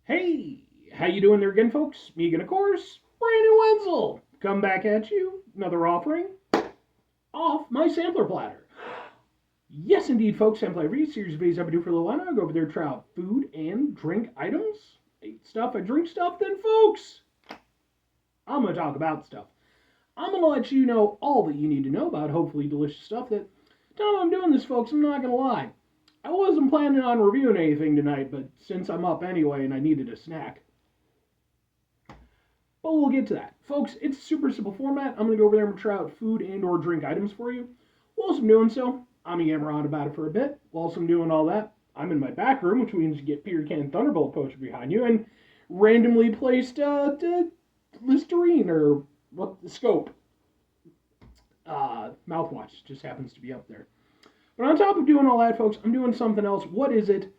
Hey, how you doing there again, folks? Me again, of course, Brandon Wenzel. Come back at you, another offering off my sampler platter. Yes, indeed, folks, sampler every series of videos I do for a little while. I go over there, try out food and drink items. I eat stuff, I drink stuff, then, folks, I'm going to talk about stuff. I'm going to let you know all that you need to know about hopefully delicious stuff that, time I'm doing this, folks, I'm not going to lie. I wasn't planning on reviewing anything tonight, but since I'm up anyway and I needed a snack, but we'll get to that. Folks, it's a super simple format. I'm going to go over there and try out food and or drink items for you. Whilst I'm doing so, I'm going to yammer on about it for a bit. Whilst I'm doing all that, I'm in my back room, which means you get Peter Can Thunderbolt poster behind you, and randomly placed Listerine or what the scope. Mouthwash just happens to be up there. But on top of doing all that, folks, I'm doing something else. What is it?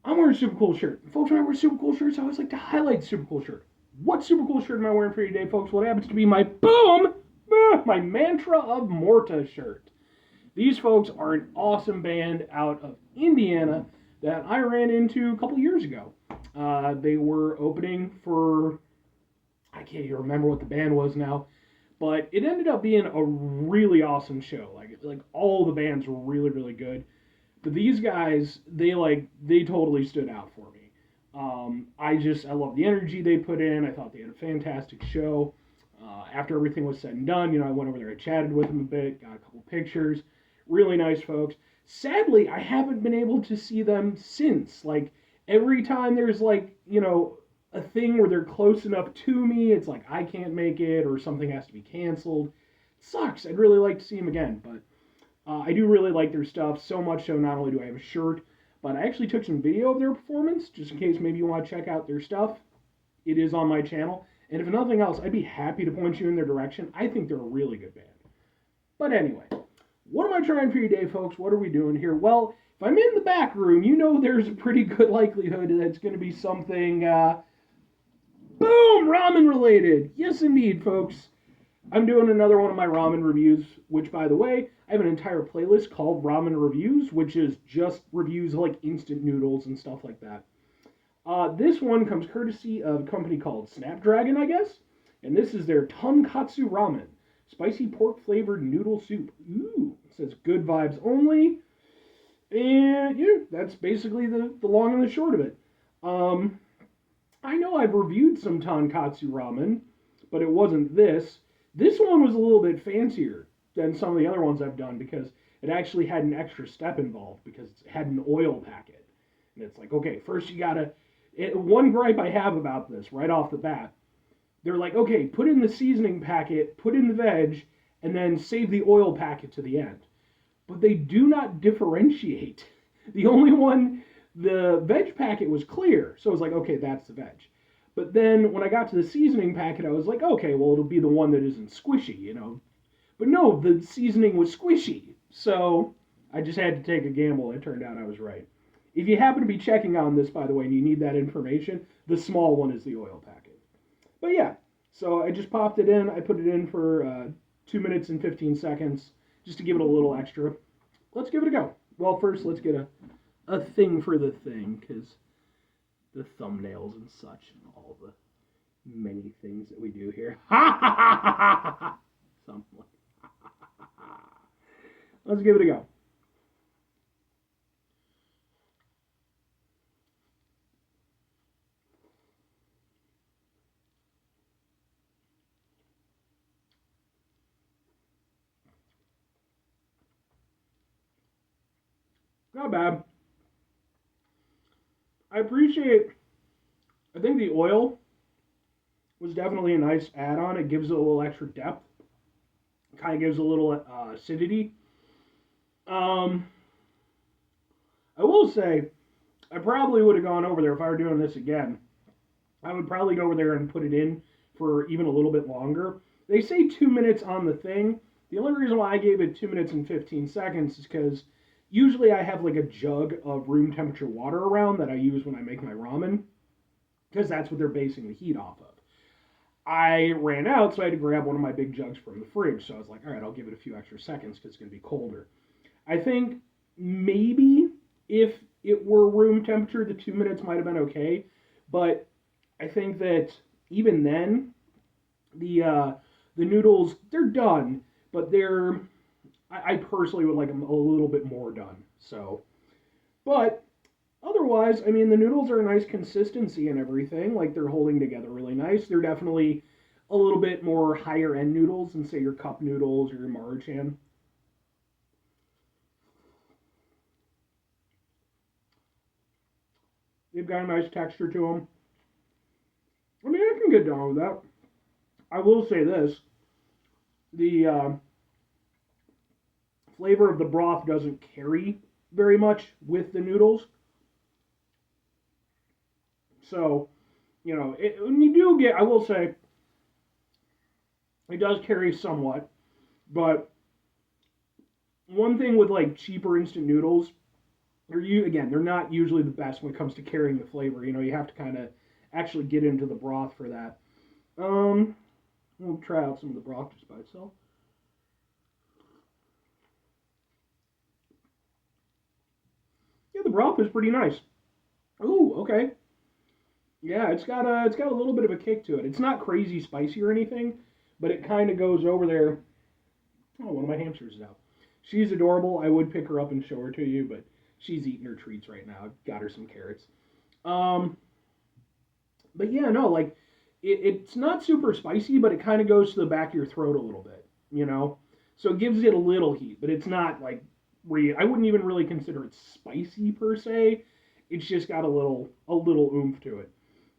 I'm wearing a super cool shirt. Folks, when I wear super cool shirts, I always like to highlight the super cool shirt. What super cool shirt am I wearing for you today, folks? Well, it happens to be my my Mantra of Morta shirt. These folks are an awesome band out of Indiana that I ran into a couple years ago. They were opening for, I can't even remember what the band was now, but it ended up being a really awesome show. Like all the bands were really, really good. But these guys, they totally stood out for me. I love the energy they put in. I thought they had a fantastic show. After everything was said and done, I went over there, I chatted with them a bit, got a couple pictures. Really nice folks. Sadly, I haven't been able to see them since. Like every time there's a thing where they're close enough to me, it's like I can't make it or something has to be canceled. It sucks. I'd really like to see them again, but I do really like their stuff, so much so not only do I have a shirt, but I actually took some video of their performance, just in case maybe you want to check out their stuff. It is on my channel. And if nothing else, I'd be happy to point you in their direction. I think they're a really good band. But anyway, what am I trying for you today, folks? What are we doing here? Well, if I'm in the back room, there's a pretty good likelihood that it's going to be something, boom, ramen related. Yes, indeed, folks. I'm doing another one of my ramen reviews, which, by the way, I have an entire playlist called Ramen Reviews, which is just reviews of like instant noodles and stuff like that. This one comes courtesy of a company called Snapdragon, I guess, and this is their Tonkotsu Ramen, spicy pork flavored noodle soup. Ooh, it says good vibes only, and yeah, that's basically the long and the short of it. I know I've reviewed some Tonkotsu Ramen, but it wasn't this. This one was a little bit fancier than some of the other ones I've done because it actually had an extra step involved because it had an oil packet. And it's like, okay, first you gotta. One gripe I have about this right off the bat, they're like, okay, put in the seasoning packet, put in the veg, and then save the oil packet to the end. But they do not differentiate. The only one, the veg packet was clear, so I was like, okay, that's the veg. But then when I got to the seasoning packet, I was like, okay, well, it'll be the one that isn't squishy. But no, the seasoning was squishy. So I just had to take a gamble. It turned out I was right. If you happen to be checking on this, by the way, and you need that information, the small one is the oil packet. But yeah, so I just popped it in. I put it in for 2 minutes and 15 seconds just to give it a little extra. Let's give it a go. Well, first, let's get a thing for the thing, because the thumbnails and such and all the many things that we do here. Something like Let's give it a go. Not bad. I think the oil was definitely a nice add-on. It gives it a little extra depth. Kind of gives a little acidity. Um, I will say, I probably would have gone over there if I were doing this again. I would probably go over there and put it in for even a little bit longer. They say 2 minutes on the thing. The only reason why I gave it 2 minutes and 15 seconds is because usually I have like a jug of room temperature water around that I use when I make my ramen, because that's what they're basing the heat off of. I ran out, so I had to grab one of my big jugs from the fridge. So I was like, all right, I'll give it a few extra seconds because it's going to be colder. I think maybe if it were room temperature, the 2 minutes might have been okay. But I think that even then, the uh, the noodles they're done, but I personally would like them a little bit more done. So, but otherwise, I mean, the noodles are a nice consistency and everything. Like they're holding together really nice. They're definitely a little bit more higher end noodles than say your cup noodles or your Maruchan. They've got a nice texture to them. I mean, I can get down with that. I will say this: the flavor of the broth doesn't carry very much with the noodles. So, when you do get, I will say, it does carry somewhat. But one thing with like cheaper instant noodles, they're not usually the best when it comes to carrying the flavor. You have to kind of actually get into the broth for that. Um, we'll try out some of the broth just by itself. Yeah, the broth is pretty nice. Ooh, okay. Yeah, it's got a little bit of a kick to it. It's not crazy spicy or anything, but it kind of goes over there. Oh, one of my hamsters is out. She's adorable. I would pick her up and show her to you, but she's eating her treats right now. Got her some carrots. Um, but yeah, no, like it's not super spicy, but it kind of goes to the back of your throat a little bit, you know. So it gives it a little heat, but it's not like I wouldn't even really consider it spicy per se. It's just got a little oomph to it.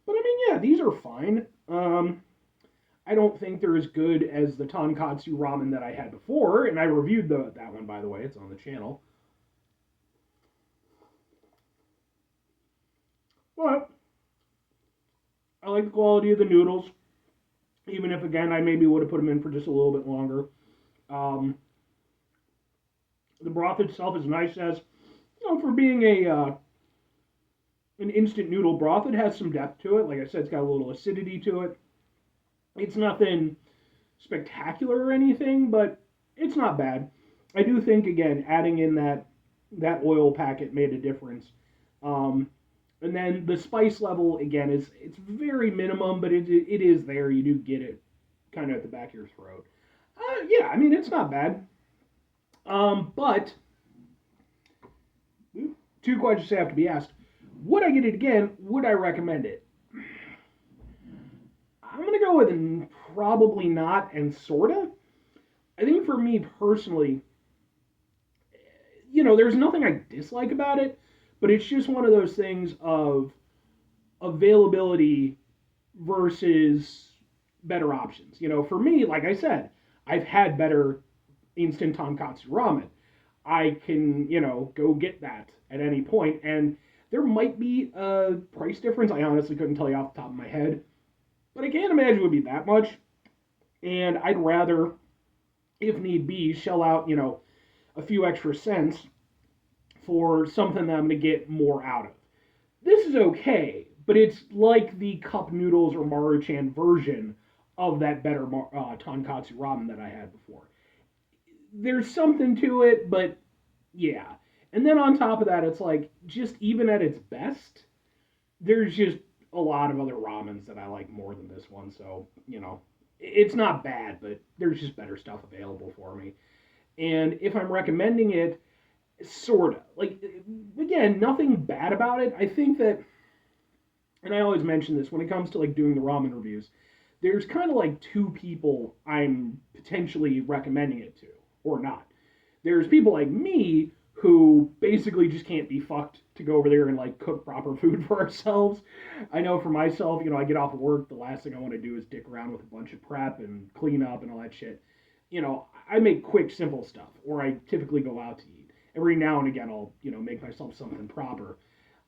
But I mean, yeah, these are fine. I don't think they're as good as the Tonkotsu Ramen that I had before, and I reviewed that one by the way. It's on the channel. But I like the quality of the noodles, even if again I maybe would have put them in for just a little bit longer. Um, the broth itself is nice as for being a an instant noodle broth. It has some depth to it. Like I said, it's got a little acidity to it. It's nothing spectacular or anything, but it's not bad. I do think again adding in that oil packet made a difference. Um, and then the spice level again is it's very minimum, but it is there. You do get it kind of at the back of your throat. Yeah, I mean it's not bad. But two questions have to be asked. Would I get it again? Would I recommend it? I'm gonna go with probably not and sorta. I think for me personally, there's nothing I dislike about it, but it's just one of those things of availability versus better options. For me, like I said, I've had better instant tonkatsu ramen. I can, go get that at any point, and there might be a price difference. I honestly couldn't tell you off the top of my head, but I can't imagine it would be that much. And I'd rather, if need be, shell out, a few extra cents for something that I'm going to get more out of. This is okay, but it's like the cup noodles or Maruchan version of that better tonkatsu ramen that I had before. There's something to it, but yeah. And then on top of that, it's like just even at its best, there's just a lot of other ramens that I like more than this one. So it's not bad, but there's just better stuff available for me. And if I'm recommending it, sorta like again, nothing bad about it. I think that, and I always mention this when it comes to like doing the ramen reviews. There's kind of like two people I'm potentially recommending it to, or not. There's people like me who basically just can't be fucked to go over there and like cook proper food for ourselves. I know for myself, I get off of work, the last thing I want to do is dick around with a bunch of prep and clean up and all that shit. I make quick, simple stuff, or I typically go out to eat. Every now and again, I'll, make myself something proper.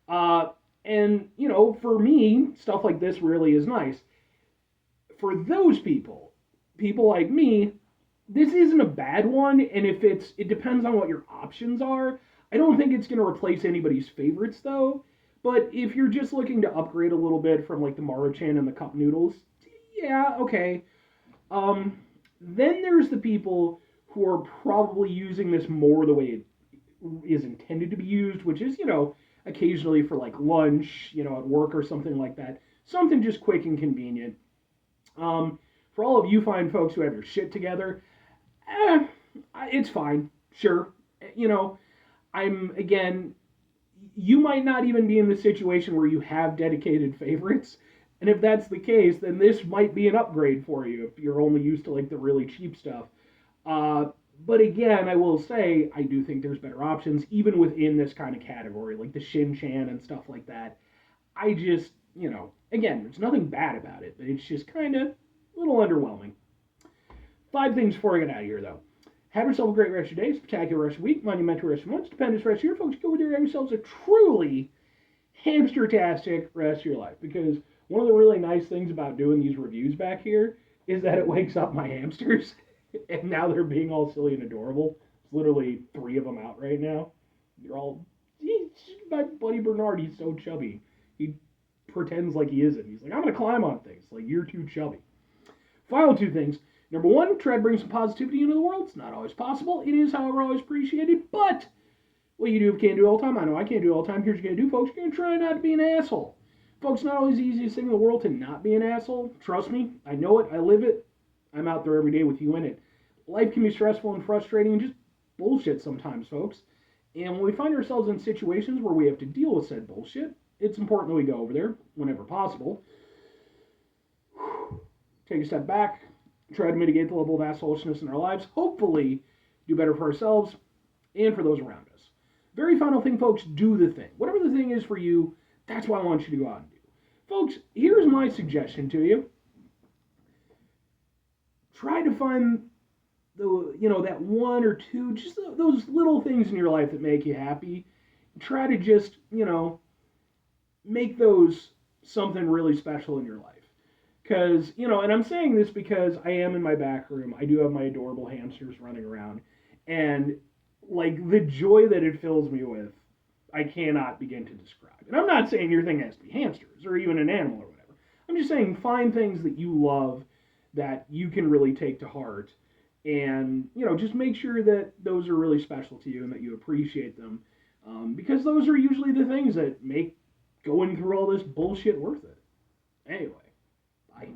Uh, and, for me, stuff like this really is nice. For those people like me, this isn't a bad one, and it depends on what your options are. I don't think it's going to replace anybody's favorites though. But if you're just looking to upgrade a little bit from like the Maruchan and the cup noodles, yeah, okay. Then there's the people who are probably using this more the way it is intended to be used, which is occasionally for like lunch, at work or something like that. Something just quick and convenient. For all of you fine folks who have your shit together, eh, it's fine. Sure. You know, again, you might not even be in the situation where you have dedicated favorites. And if that's the case, then this might be an upgrade for you if you're only used to like the really cheap stuff. Uh, but again, I will say I do think there's better options even within this kind of category, like the Shin Chan and stuff like that. I just, again, there's nothing bad about it, but it's just kind of a little underwhelming. 5 things before I get out of here, though. Have yourself a great rest of your day, spectacular rest of your week, monumental rest of your month, stupendous rest of your folks. Go with your have yourselves a truly hamster-tastic rest of your life. Because one of the really nice things about doing these reviews back here is that it wakes up my hamsters. And now they're being all silly and adorable. There's literally 3 of them out right now. They're all, my buddy Bernard, he's so chubby. He pretends like he isn't. He's like, I'm going to climb on things. Like, you're too chubby. Final 2 things. Number 1, try to bring some positivity into the world. It's not always possible. It is, however, always appreciated. But what you do can't do all the time. I know I can't do it all the time. Here's what you're going to do, folks. You're going to try not to be an asshole. Folks, not always the easiest thing in the world to not be an asshole. Trust me. I know it. I live it. I'm out there every day with you in it. Life can be stressful and frustrating and just bullshit sometimes, folks. And when we find ourselves in situations where we have to deal with said bullshit, it's important that we go over there whenever possible. Take a step back, try to mitigate the level of assholishness in our lives, hopefully do better for ourselves and for those around us. Very final thing, folks, do the thing. Whatever the thing is for you, that's what I want you to go out and do. Folks, here's my suggestion to you. Try to find that 1 or 2, just those little things in your life that make you happy. Try to just, make those something really special in your life. Because, and I'm saying this because I am in my back room. I do have my adorable hamsters running around. And, like, the joy that it fills me with, I cannot begin to describe. And I'm not saying your thing has to be hamsters or even an animal or whatever. I'm just saying find things that you love that you can really take to heart. And, just make sure that those are really special to you and that you appreciate them. Because those are usually the things that make going through all this bullshit worth it. Anyway, bye.